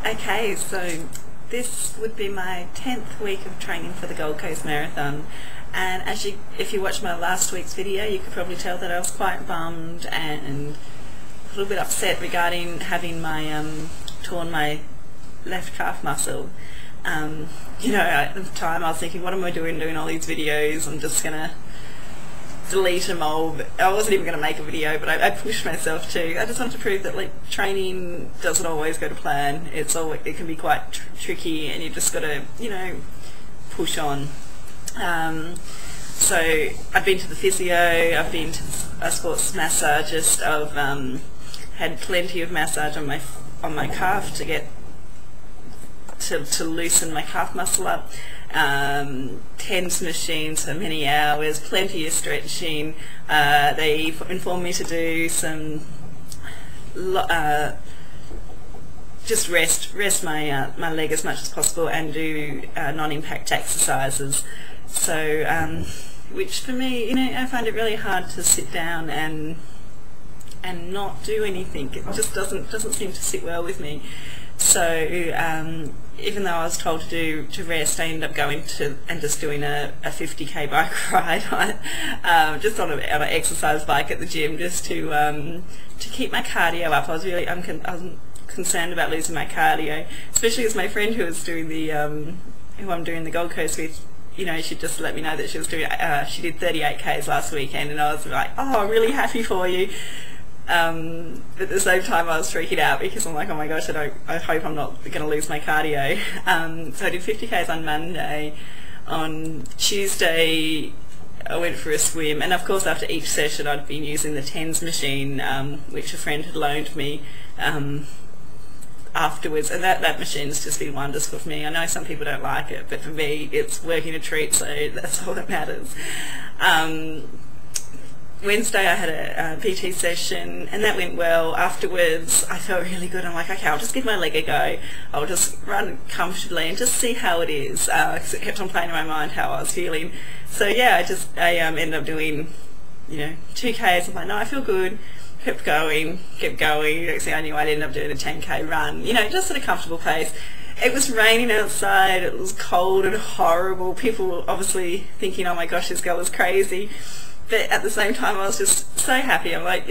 Okay, so this would be my 10th week of training for the Gold Coast Marathon, and if you watched my last week's video, you could probably tell that I was quite bummed and a little bit upset regarding having my torn my left calf muscle. You know, at the time I was thinking, what am I doing all these videos? I'm just gonna delete them all. But I wasn't even going to make a video, but I pushed myself to. I just wanted to prove that, like, training doesn't always go to plan. It can be quite tricky, and you just got to, you know, push on. So I've been to the physio, I've been to a sports massageist, I've had plenty of massage on my calf to get to loosen my calf muscle up. TENS machines for many hours, plenty of stretching. They informed me to do some just rest my my leg as much as possible, and do non-impact exercises. So which for me, you know, I find it really hard to sit down and not do anything. It just doesn't seem to sit well with me. So even though I was told to rest, I ended up going and just doing a 50k bike ride, just on an exercise bike at the gym, just to keep my cardio up. I was really concerned about losing my cardio, especially as my friend who was doing the who I'm doing the Gold Coast with, you know, she just let me know that she was doing she did 38k's last weekend, and I was like, oh, I'm really happy for you. But at the same time I was freaking out because I'm like, oh my gosh, I hope I'm not going to lose my cardio. So I did 50k's on Monday. On Tuesday I went for a swim, and of course after each session I'd been using the TENS machine, which a friend had loaned me afterwards, and that machine's just been wonders for me. I know some people don't like it, but for me it's working a treat, so that's all that matters. Wednesday I had a PT session, and that went well. Afterwards I felt really good. I'm like, okay, I'll just give my leg a go. I'll just run comfortably and just see how it is, because it kept on playing in my mind how I was feeling. So yeah, I ended up doing, you know, 2k's. I'm like, no, I feel good. Kept going. Next thing I knew, I'd end up doing a 10k run, you know, just at a comfortable pace. It was raining outside, it was cold and horrible. People were obviously thinking, oh my gosh, this girl is crazy. But at the same time I was just so happy. I'm like,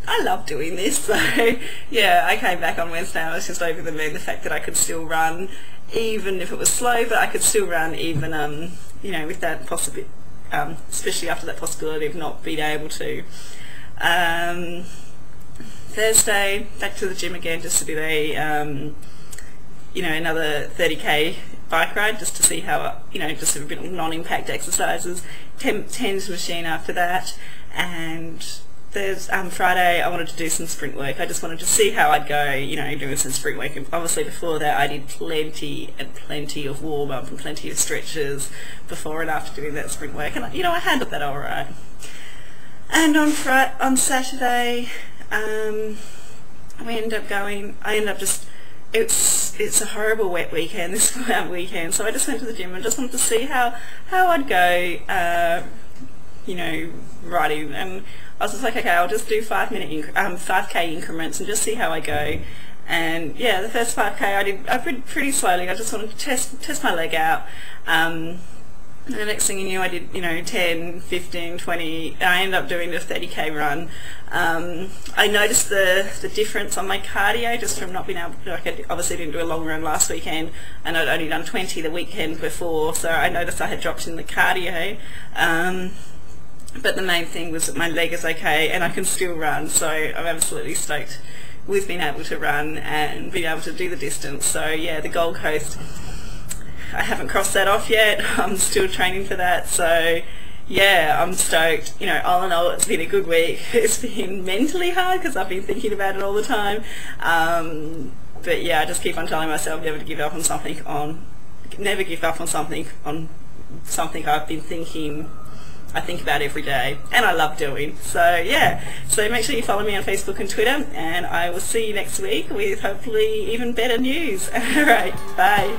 I love doing this. So yeah, I came back on Wednesday, I was just over the moon, the fact that I could still run, even if it was slow, but I could still run even, you know, with that possibility, especially after that possibility of not being able to. Thursday, back to the gym again, just to do a, you know, another 30k bike ride, just to see how, you know, just a bit of non-impact exercises. TENS machine after that, and there's Friday I wanted to do some sprint work. I just wanted to see how I'd go, you know, doing some sprint work. And obviously before that I did plenty of warm up and plenty of stretches before and after doing that sprint work, and you know, I handled that all right. And on Saturday I ended up just, it's a horrible wet weekend, this weekend, so I just went to the gym and just wanted to see how I'd go, you know, riding. And I was just like, okay, I'll just do 5k increments and just see how I go. And yeah, the first 5k I did pretty slowly. I just wanted to test my leg out. And the next thing you knew, I did, you know, 10, 15, 20, I ended up doing a 30k run. I noticed the difference on my cardio just from not being able to, like, I obviously didn't do a long run last weekend, and I'd only done 20 the weekend before, so I noticed I had dropped in the cardio. But the main thing was that my leg is okay and I can still run, so I'm absolutely stoked with being able to run and being able to do the distance. So yeah, the Gold Coast, I haven't crossed that off yet. I'm still training for that, so yeah, I'm stoked. You know, all in all, it's been a good week. It's been mentally hard because I've been thinking about it all the time. But yeah, I just keep on telling myself never to give up on something. Never give up on something I've been thinking. I think about every day, and I love doing. So yeah, so make sure you follow me on Facebook and Twitter, and I will see you next week with hopefully even better news. Alright, bye.